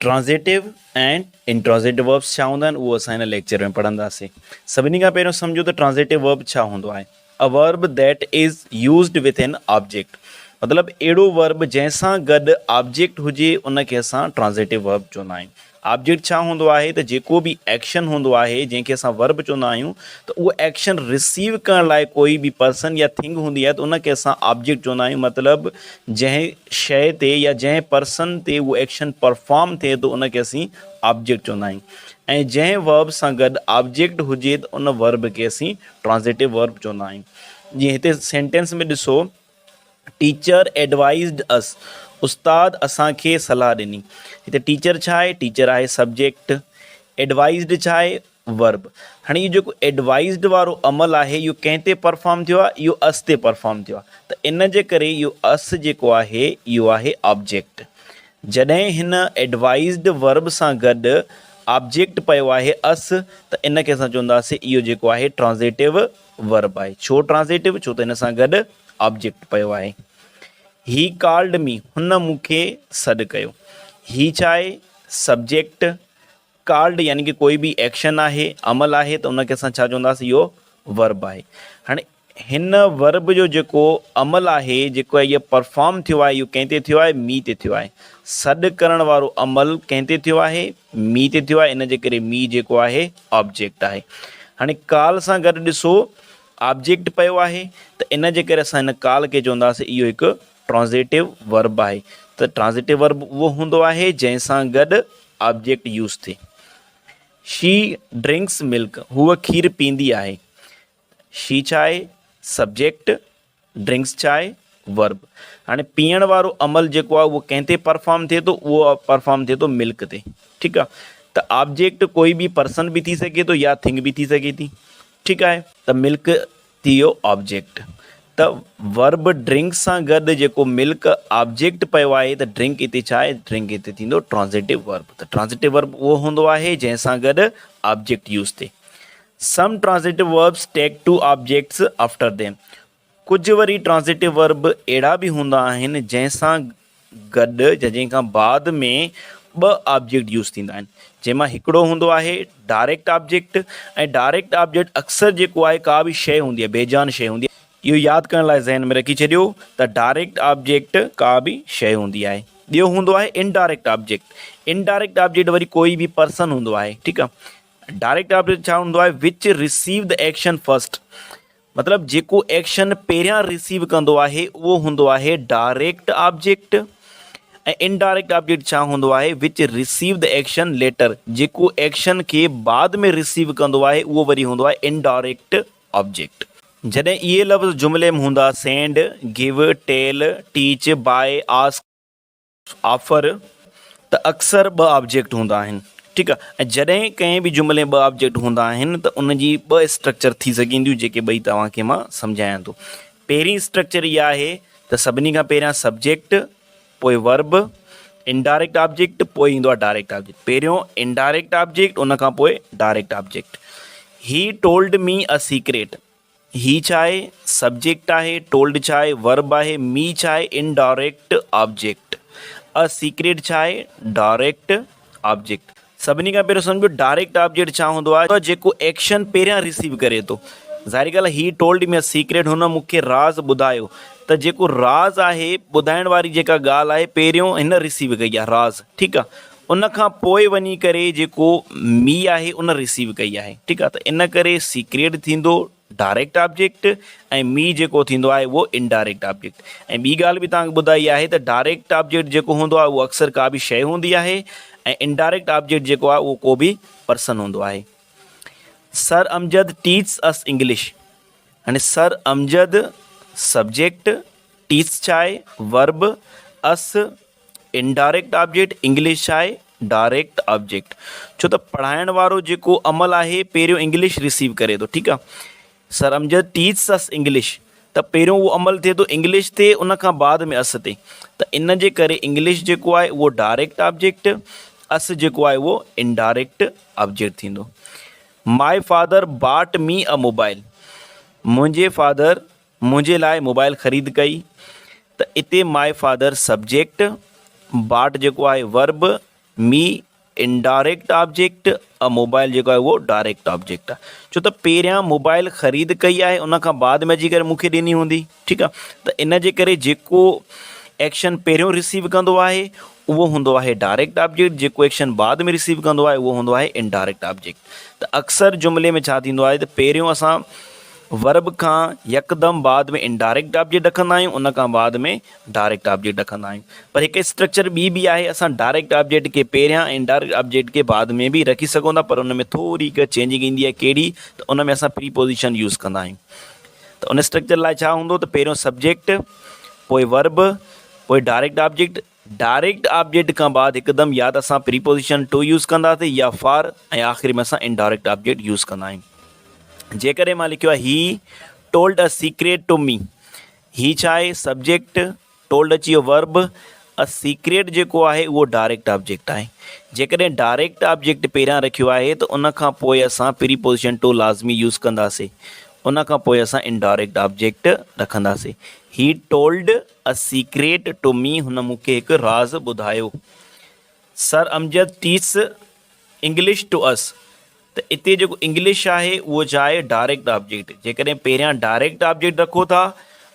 ट्रांज़िटिव and इंट्रांज़िटिव verbs छा हूंदा आहिनि उहो असां हिन लेक्चर में पढ़ंदासीं। सभिनी खां पहिरियों सम्झो त ट्रांज़िटिव वर्ब छा हूंदो आहे। A verb that is used with an object, मतिलबु अहिड़ो वर्ब जंहिंसां गॾु ऑब्जेक्ट हुजे उनखे असां ट्रांज़िटिव वर्ब चवंदा आहियूं। ऑब्जेक्ट छा हूंदो आहे त जेको बि एक्शन हूंदो आहे जंहिंखे असां वर्ब चवंदा आहियूं त उहो एक्शन रिसीव करण लाइ कोई बि पर्सन या थिंग हूंदी आहे त उनखे असां ऑब्जेक्ट चवंदा आहियूं। मतिलबु जंहिं शइ ते या जंहिं पर्सन ते उहो एक्शन परफॉर्म थिए थो उनखे असीं ऑब्जेक्ट चवंदा आहियूं। ऐं जंहिं वर्ब सां गॾु ऑब्जेक्ट हुजे त उन वर्ब खे असीं ट्रांज़िटिव वर्ब चवंदा आहियूं। जीअं हिते सेंटेंस में ॾिसो, टीचर एडवाइज़ड अस, उस्ताद असांखे सलाह ॾिनी। हिते टीचर छा आहे? टीचर आहे सब्जेक्ट। एडवाइज़ड छा आहे? वर्ब। हाणे इहो जेको एडवाइज़ड वारो अमल आहे इहो कंहिं ते परफॉर्म थियो आहे? इहो अस ते परफॉर्म थियो आहे। त इन जे करे इहो अस जेको आहे इहो आहे ऑब्जेक्ट। जॾहिं हिन एडवाइज़ड वर्ब सां गॾु ऑब्जेक्ट पियो आहे अस, त इनखे असां चवंदासीं इहो जेको आहे ट्रांज़िटिव वर्ब आहे। छो ट्रांज़िटिव? छो त हिन सां गॾु ऑब्जेक्ट पियो आहे। ही कॉल्ड मी, हुन मूंखे सॾु कयो। ही छा आहे? सब्जेक्ट। कॉल्ड यानी कि कोई बि एक्शन आहे, अमल आहे, त उनखे असां छा चवंदासीं? इहो वर्ब आहे। हाणे हिन वर्ब जो जेको अमल आहे, जेको आहे इहो परफॉर्म थियो आहे, इहो कंहिं ते थियो आहे? मी ते थियो आहे। सॾु करण वारो अमल कंहिं ते थियो आहे? मी ते थियो आहे। इन जे करे मी जेको आहे ऑब्जेक्ट आहे। हाणे कॉल सां गॾु ॾिसो ऑब्जेक्ट पियो आहे, त इन जे करे असां हिन कॉल खे चवंदासीं इहो हिकु ट्रांज़िटिव वर्ब आहे। त ट्रांज़िटिव वर्ब उहो हूंदो आहे जंहिंसां गॾु ऑब्जेक्ट यूज़ थिए। शी ड्रिंक्स मिल्क, हूअ खीर पींदी आहे। शी छा आहे? सब्जेक्ट। ड्रिंक्स छा आहे? वर्ब। हाणे पीअण वारो अमल जेको आहे उहो कंहिं ते परफॉर्म थिए थो? उहो परफॉर्म थिए थो मिल्क ते। ठीकु आहे। त ऑब्जेक्ट कोई बि पर्सन बि थी सघे थो या थिंग बि थी सघे थी। ठीकु आहे। त मिल्क थी वियो ऑब्जेक्ट। त वर्ब ड्रिंक सां गॾु जेको मिल्क ऑब्जेक्ट पियो आहे त ड्रिंक हिते छा आहे? ड्रिंक हिते थींदो ट्रांज़िटिव वर्ब। त ट्रांज़िटिव वर्ब उहो हूंदो आहे जंहिंसां गॾु ऑब्जेक्ट यूज़ थिए। Some transitive verbs take two objects after them, कुझु वरी ट्रांज़िटिव वर्ब अहिड़ा बि हूंदा आहिनि जंहिंसां गॾु या जंहिंखां बाद में ॿ ऑब्जेक्ट यूज़ थींदा आहिनि। जंहिंमां हिकिड़ो हूंदो आहे डायरेक्ट ऑब्जेक्ट, ऐं डायरेक्ट ऑब्जेक्ट अक्सर जेको आहे का बि शइ हूंदी आहे, बेजान शइ हूंदी आहे। इहो यादि करण लाइ ज़हन में रखी छॾियो त डायरेक्ट ऑब्जेक्ट का बि शइ हूंदी आहे। ॿियो हूंदो आहे इनडायरेक्ट ऑब्जेक्ट। इनडायरेक्ट ऑब्जेक्ट वरी कोई बि पर्सन हूंदो आहे। ठीकु आहे। डायरेक्ट ऑब्जेक्ट छा हूंदो आहे? Which receive the action first, मतिलबु जेको एक्शन पहिरियां रिसीव कंदो आहे उहो हूंदो आहे डायरेक्ट ऑब्जेक्ट। ऐं इनडायरेक्ट ऑब्जेक्ट छा हूंदो आहे? Which receive the action later, जेको एक्शन खे बाद में रिसीव कंदो आहे उहो वरी हूंदो आहे इनडायरेक्ट ऑब्जेक्ट। जॾहिं इहे लफ़्ज़ जुमिले में हूंदा send, give, tell, teach, buy, ask, offer, त अक्सर ॿ ऑब्जेक्ट हूंदा आहिनि। ठीकु आहे। ऐं जॾहिं कंहिं बि जुमिले ॿ ऑब्जेक्ट हूंदा आहिनि त उनजी ॿ स्ट्रक्चर थी सघंदियूं जेके ॿई तव्हांखे मां सम्झायां थो। पहिरीं स्ट्रक्चर इहा आहे त सभिनी खां पहिरियां सब्जेक्ट, पोइ वर्ब, इनडायरेक्ट ऑब्जेक्ट, पोइ ईंदो आहे डायरेक्ट ऑब्जेक्ट। पहिरियों इनडायरेक्ट ऑब्जेक्ट, उन खां पोइ direct object. He told me a secret, ही छा आहे? सब्जेक्ट आहे। टोल्ड छा आहे? वर्ब आहे। मी छा आहे? Indirect object. अ सीक्रेट छा आहे? Direct object. सभिनी खां पहिरियों सम्झो डायरेक्ट ऑब्जेक्ट छा हूंदो आहे? जेको एक्शन पहिरियां रिसीव करे थो। ज़ाहिरी ॻाल्हि आहे, he told me a secret, हुन मूंखे राज़ ॿुधायो। त जेको राज़ आहे, ॿुधाइण वारी जेका ॻाल्हि आहे, पहिरियों हिन रिसीव कई आहे राज़। ठीकु आहे। उन खां पोइ वञी करे जेको मी आहे उन रिसीव कई आहे। ठीकु आहे। त इन करे सीक्रेट थींदो डायरेक्ट ऑब्जेक्ट ऐं मी जेको थींदो आहे उहो इनडायरेक्ट ऑब्जेक्ट। ऐं ॿी ॻाल्हि बि तव्हांखे ॿुधाई आहे त डायरेक्ट ऑब्जेक्ट जेको हूंदो आहे उहो अक्सर का बि शइ हूंदी आहे, ऐं इनडायरेक्ट ऑब्जेक्ट जेको आहे उहो को बि पर्सन हूंदो आहे। Sir Amjad teach us English. हाणे सर अमजद सब्जेक्ट, टीच छा आहे? वर्ब, अस इनडायरेक्ट ऑब्जेक्ट, इंग्लिश छा आहे? Direct object. छो त पढ़ाइण वारो जेको अमल आहे पहिरियों इंग्लिश रिसीव करे थो। ठीकु आहे। Sir Amjad teach us English, त पहिरियों उहो अमल थिए थो इंग्लिश ते, उन खां बाद में अस ते। त इन जे करे इंग्लिश जेको आहे उहो डायरेक्ट ऑब्जेक्ट, अस जेको आहे उहो इनडायरेक्ट ऑब्जेक्ट थींदो। My father bot mid a mobile, मुंहिंजे फादर मुंहिंजे लाइ मोबाइल ख़रीद कई। त इते माई फादर सब्जेक्ट, बॉट जेको आहे वर्ब, मी इनडायरेक्ट ऑब्जेक्ट, मोबाइल जेको आहे उहो डायरेक्ट ऑब्जेक्ट आहे। छो त पहिरियां मोबाइल ख़रीद कई आहे, उन खां बाद में अची करे मूंखे ॾिनी हूंदी, ठीकु आहे। त इन जे करे जेको एक्शन पहिरियों रिसीव कंदो आहे उहो हूंदो आहे डायरेक्ट ऑब्जेक्ट, जेको एक्शन बाद में रिसीव कंदो आहे उहो हूंदो आहे इनडायरेक्ट ऑब्जेक्ट। त अक्सर जुमिले में छा थींदो आहे त पहिरियों असां वर्ब खां यकदम बाद में इनडायरेक्ट ऑब्जेक्ट रखंदा आहियूं, उन खां बाद में डायरेक्ट ऑब्जेक्ट रखंदा आहियूं। पर हिकु स्ट्रक्चर ॿी बि आहे, असां डायरेक्ट ऑब्जेक्ट खे पहिरियां इनडायरेक्ट ऑब्जेक्ट खे बाद में बि रखी सघूं था, पर उन में थोरी हिकु चेंजिंग ईंदी आहे। कहिड़ी? त उन में असां प्रीपोजिशन यूज़ कंदा आहियूं। त उन स्ट्रक्चर लाइ छा हूंदो त पहिरियों सब्जेक्ट, पोइ वर्ब, पोइ डायरेक्ट ऑब्जेक्ट। डायरेक्ट ऑब्जेक्ट खां बाद हिकदमि या त असां प्रीपोजिशन टू यूज़ कंदासीं या फॉर, ऐं आख़िरी में असां इनडायरेक्ट ऑब्जेक्ट यूज़ कंदा आहियूं। जेकॾहिं मां लिखियो आहे he told a secret to me, ही छा आहे? सब्जेक्ट, टोल्ड अची वियो वर्ब, अ सीक्रेट जेको आहे उहो डायरेक्ट ऑब्जेक्ट आहे। जेकॾहिं डायरेक्ट ऑब्जेक्ट पहिरियां रखियो आहे त उन खां पोइ असां प्रीपोजिशन टू लाज़मी यूज़ कंदासीं, उन खां पोइ असां इनडायरेक्ट ऑब्जेक्ट रखंदासीं। He told a secret to me, हुन मूंखे हिकु राज़ ॿुधायो। Sir Amjad teach English to us, त हिते जेको इंग्लिश आहे उहो छा आहे? Direct object. जेकॾहिं पहिरियां डायरेक्ट ऑब्जेक्ट रखो था,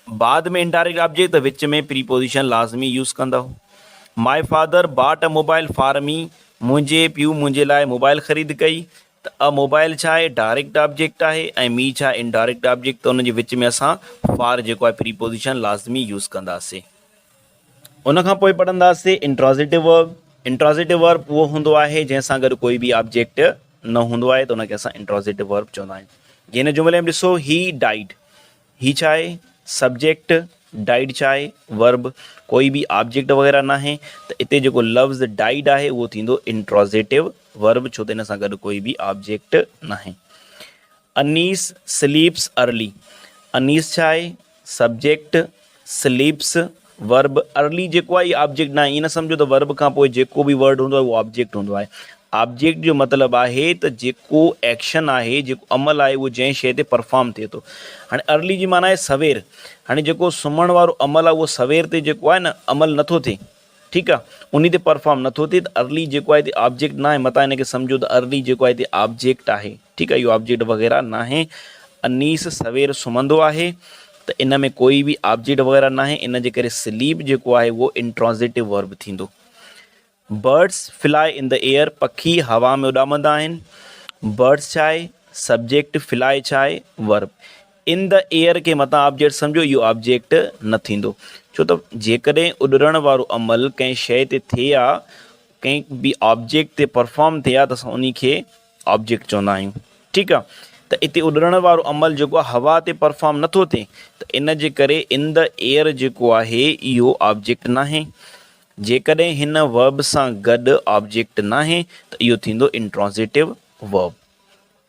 बाद में इनडायरेक्ट ऑब्जेक्ट, त विच में प्रीपोजिशन लाज़मी यूज़ कंदव। My father bought a mobile for me, मुंहिंजे पीउ मुंहिंजे लाइ मोबाइल ख़रीद कई। त अ मोबाइल छा आहे? डायरेक्ट ऑब्जेक्ट आहे, ऐं मी छा? Indirect object. त उन जे विच में असां फॉर जेको आहे प्रीपोजिशन लाज़मी यूज़ कंदासीं। उन खां पोइ पढ़ंदासीं इंट्रोज़िटिव वर्ब। इंट्रोज़िटिव वर्ब उहो हूंदो आहे जंहिंसां गॾु कोई बि ऑब्जेक्ट न हूंदो आहे, त उनखे असां इंट्रोज़िटिव वर्ब चवंदा आहियूं। जीअं हिन जुमिले में ॾिसो, ही डाइड, ही छा आहे? सब्जेक्ट, डाइड छा आहे? वर्ब। कोई बि ऑब्जेक्ट वग़ैरह न आहे, त हिते जेको लफ़्ज़ डाइड आहे उहो थींदो इंट्रोज़िटिव वर्ब, छो त हिन सां गॾु कोई बि ऑब्जेक्ट न आहे। अनीस स्लीप्स अर्ली, अनीस छा आहे? Subject, स्लीप्स verb. अर्ली जेको आहे इहो ऑब्जेक्ट न आहे, ईअं न सम्झो त वर्ब खां पोइ जेको बि वर्ड हूंदो आहे उहो ऑब्जेक्ट हूंदो आहे। ऑब्जेक्ट जो मतिलबु आहे त जेको एक्शन आहे, जेको अमल आहे, उहो जंहिं शइ ते परफॉर्म थिए थो। हाणे अर्ली जी माना आहे सवेर। हाणे जेको सुम्हण वारो अमल आहे उहो सवेर ते जेको आहे न अमल नथो थिए, ठीकु आहे, उन ते परफॉर्म नथो थिए, त अर्ली जेको आहे हिते ऑब्जेक्ट न आहे। मतां हिनखे सम्झो त अर्ली जेको आहे हिते ऑब्जेक्ट आहे, ठीकु आहे, इहो ऑब्जेक्ट वग़ैरह न आहे। अनीस सवेर सुम्हंदो आहे, त इन में कोई बि ऑब्जेक्ट वग़ैरह न आहे, इन जे करे स्लीप जेको आहे उहो इंट्रोज़िटिव वर्ब थींदो। Birds fly in the air, पखी हवा में उॾामंदा आहिनि। बर्ड्स छा आहे? सब्जेक्ट, फ्लाई छा आहे? वर्ब। इन द एयर खे मतां ऑब्जेक्ट सम्झो, इहो ऑब्जेक्ट न थींदो। छो त जेकॾहिं उॾण वारो अमल कंहिं शइ ते थिए हा, कंहिं बि ऑब्जेक्ट ते परफॉर्म थिए हा, त असां उन खे ऑब्जेक्ट चवंदा आहियूं, ठीकु आहे। त हिते उॾण वारो अमल जेको आहे हवा ते परफॉर्म नथो थिए, त इन जे करे इन द एयर जेको आहे इहो ऑब्जेक्ट न आहे। जेकॾहिं हिन वर्ब सां गॾु ऑब्जेक्ट न आहे त इहो थींदो intransitive verb.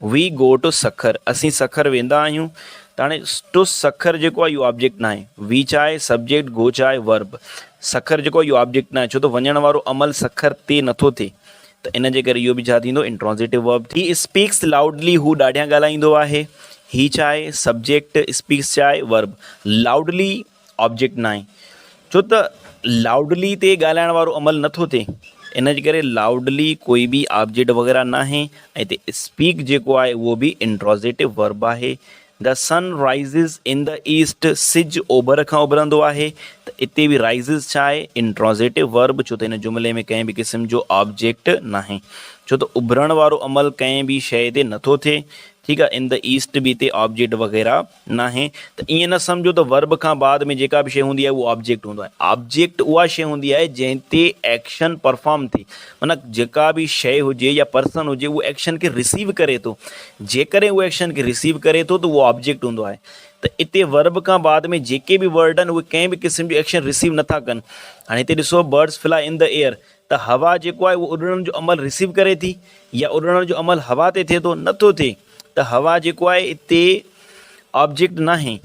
We go to Sukkur, असीं सखर वेंदा आहियूं। त हाणे टू सखर जेको आहे इहो ऑब्जेक्ट न आहे। वी छा आहे? सब्जेक्ट, गो छा आहे? वर्ब। सखर जेको आहे इहो ऑब्जेक्ट न आहे, छो त वञण वारो अमल सखर ते नथो थिए, त इन जे करे इहो बि छा थींदो? Intransitive verb. He speaks loudly, हू ॾाढियां ॻाल्हाईंदो आहे। ही छा आहे? सब्जेक्ट, स्पीक्स छा आहे? वर्ब। लाउडली ऑब्जेक्ट न आहे, छो त लाउडली ते ॻाल्हाइण वारो अमल नथो थिए, इन जे करे लाउडली कोई बि ऑब्जेक्ट वग़ैरह न आहे। ऐं हिते स्पीक जेको आहे उहो बि इंट्रोज़िटिव वर्ब आहे। The sun राइज़िस in the east, सिज ओभर खां उभरंदो आहे, त हिते बि राइज़िस छा आहे? इंट्रोज़िटिव वर्ब, छो त हिन जुमिले में कंहिं बि क़िस्म जो ऑब्जेक्ट न आहे, छो त उभरण वारो अमल कंहिं बि शइ ते नथो थिए, ठीकु आहे। इन द ईस्ट बि हिते ऑब्जेक्ट वग़ैरह न आहे। त ईअं न सम्झो त वर्ब खां बाद में जेका बि शइ हूंदी आहे उहो ऑब्जेक्ट हूंदो आहे। ऑब्जेक्ट उहा शइ हूंदी आहे जंहिं ते एक्शन परफॉर्म थिए, माना जेका बि शइ हुजे या पर्सन हुजे उहो एक्शन खे रिसीव करे थो। जेकॾहिं उहो एक्शन खे रिसीव करे थो त उहो ऑब्जेक्ट हूंदो आहे। त हिते वर्ब खां बाद में जेके बि वर्ड आहिनि उहे कंहिं बि क़िस्म जो एक्शन रिसीव नथा कनि। हाणे हिते ॾिसो, birds fly in the air, त हवा जेको आहे उहो उॾण जो अमल रिसीव करे थी, या उॾण जो अमल हवा ते थिए थो? नथो थिए। त हवा जेको आहे हिते ऑब्जेक्ट न आहे।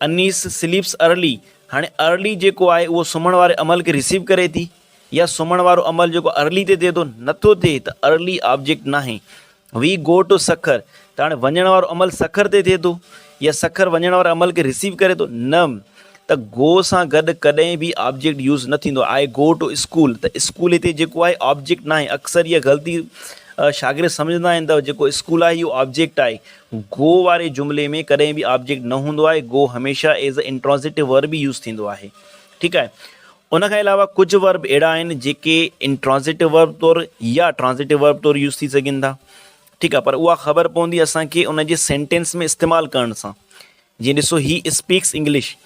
अनीस स्लीप्स अर्ली, हाणे अर्ली जेको आहे उहो सुम्हण वारे अमल खे रिसीव करे थी, या सुम्हण वारो अमल जेको अर्ली ते थिए थो? नथो थिए, त अर्ली ऑब्जेक्ट न आहे। वी गो टू सखर, त हाणे वञण वारो अमल सखर ते थिए थो, या सखर वञण वारे अमल खे रिसीव करे थो? न, त त गो सां गॾु कॾहिं बि ऑब्जेक्ट यूज़ न थींदो। आई गो टू स्कूल, त स्कूल हिते जेको आहे ऑब्जेक्ट न आहे। अक्सर इहा ग़लती शागिर्द सम्झंदा आहिनि त जेको स्कूल आहे इहो ऑब्जेक्ट आहे। गो वारे जुमिले में कॾहिं बि ऑब्जेक्ट न हूंदो आहे। गो हमेशह एज़ अ इंट्रोज़िटिव वर्ब ई यूज़ थींदो आहे। ठीकु आहे। उन खां अलावा कुझु वर्ब अहिड़ा आहिनि जेके इंट्रोज़िटिव वर्ब तौरु या ट्रांज़िटिव वर्ब तौरु यूज़ थी सघनि था। ठीकु आहे, पर उहा ख़बर पवंदी असांखे उन जे सेंटेंस में इस्तेमालु करण सां। जीअं ॾिसो, ही स्पीक्स इंग्लिश।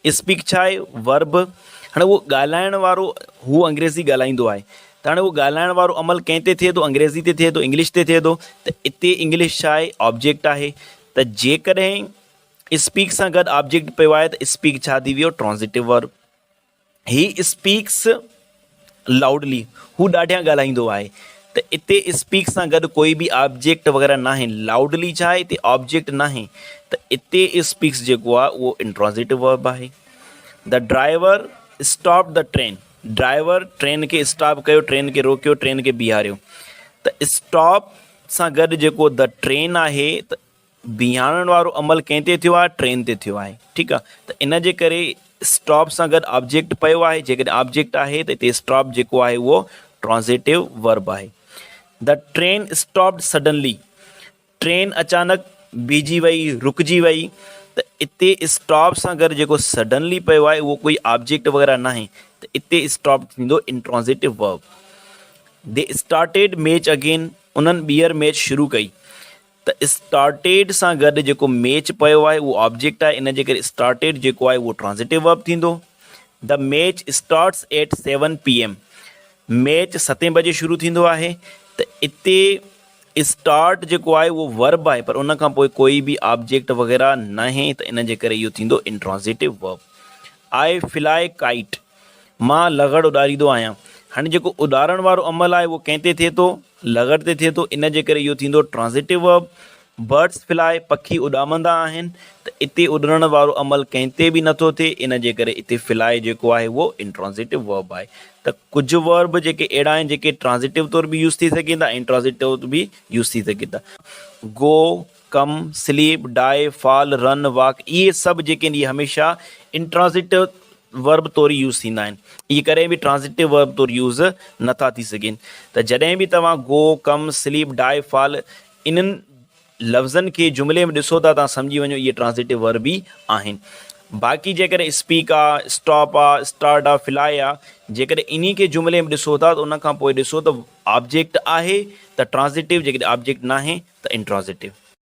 स्पीक छा आहे? वर्ब। हाणे उहो ॻाल्हाइण वारो हू अंग्रेज़ी ॻाल्हाईंदो आहे, त हाणे उहो ॻाल्हाइण वारो अमल कंहिं ते थिए थो? अंग्रेज़ी ते थिए थो, इंग्लिश ते थिए थो। त हिते इंग्लिश छा आहे? ऑब्जेक्ट आहे। त जेकॾहिं स्पीक सां गॾु ऑब्जेक्ट पियो आहे त स्पीक छा थी वियो? ट्रांज़िटिव वर्ब। ही स्पीक्स लाउडली, हू ॾाढियां ॻाल्हाईंदो आहे। त हिते स्पीक सां गॾु कोई बि ऑब्जेक्ट वग़ैरह न आहे। लाउडली छा आहे? हिते ऑब्जेक्ट न आहे। त हिते स्पीक्स जेको आहे उहो इंट्रोज़िटिव वर्ब आहे। The driver stop the train. Driver train खे स्टॉप कयो, ट्रेन खे रोकियो, ट्रेन खे बीहारियो। त स्टॉप सां गॾु जेको द ट्रेन आहे, त बीहारणु वारो अमल कंहिं ते थियो आहे? ट्रेन ते थियो आहे। ठीकु आहे। त इन जे करे स्टॉप सां गॾु ऑब्जेक्ट पियो आहे। जेकॾहिं ऑब्जेक्ट आहे त हिते स्टॉप जेको आहे उहो ट्रांज़िटिव वर्ब आहे। The train stopped suddenly. Train अचानक बीठी वई, रुकिजी वई। त हिते स्टॉप सां गॾु जेको सडनली पियो आहे उहो कोई ऑब्जेक्ट वग़ैरह न आहे। त हिते स्टॉप थींदो intransitive verb. They started match again. उन्हनि ॿीहर मैच शुरू कई। त स्टार्टेड सां गॾु जेको मैच पियो आहे उहो ऑब्जेक्ट आहे। इन जे करे स्टार्टेड जेको आहे उहो ट्रांज़िटिव वर्ब थींदो। The match starts at 7 PM। Match 7 बजे शुरू थींदो आहे। त हिते स्टार्ट जेको आहे उहो वर्ब आहे, पर उन खां पोइ कोई बि ऑब्जेक्ट वग़ैरह न आहे। त इन जे करे इहो थींदो इंट्रोज़िटिव वर्ब। आई फ्लाई काइट। मां लॻड़ उॾारींदो आहियां। हाणे जेको उॾारण वारो अमल आहे उहो कंहिं ते थिए थो? लॻड़ ते थिए थो। इन जे करे इहो थींदो ट्रांज़िटिव वर्ब। Birds fly. पखी उॾामंदा आहिनि। त हिते उॾण वारो अमल कंहिं ते बि नथो थिए। इन जे करे हिते फ्लाई जेको आहे उहो इंट्रोज़िटिव वर्ब आहे। त कुझु वर्ब जेके अहिड़ा आहिनि जेके ट्रांज़िटिव तौरु बि यूज़ थी सघनि था, इंट्रोज़िटिव बि यूज़ थी सघनि था। गो, कम, स्लीप, डाई, फॉल, रन, वॉक, इहे सभु जेके आहिनि इहे हमेशह इंट्रोज़िटिव वर्ब तौरु यूज़ थींदा आहिनि। इहे कॾहिं बि ट्रांज़िटिव वर्ब तौरु यूज़ नथा थी सघनि। त जॾहिं बि तव्हां गो, कम, स्लीप, डाई, फॉल इन्हनि लफ़्ज़नि खे जुमिले में ॾिसो था, तव्हां सम्झी वञो इहे ट्रांज़िटिव वर्ब ई आहिनि। बाक़ी जेकॾहिं स्पीक आहे, स्टॉप आहे, स्टार्ट आहे, फ्लाई आहे, जेकॾहिं इन्ही खे जुमिले में ॾिसो था त उन खां पोइ ॾिसो त ऑब्जेक्ट आहे त ट्रांज़िटिव, जेकॾहिं ऑब्जेक्ट न आहे त इंट्रोज़िटिव।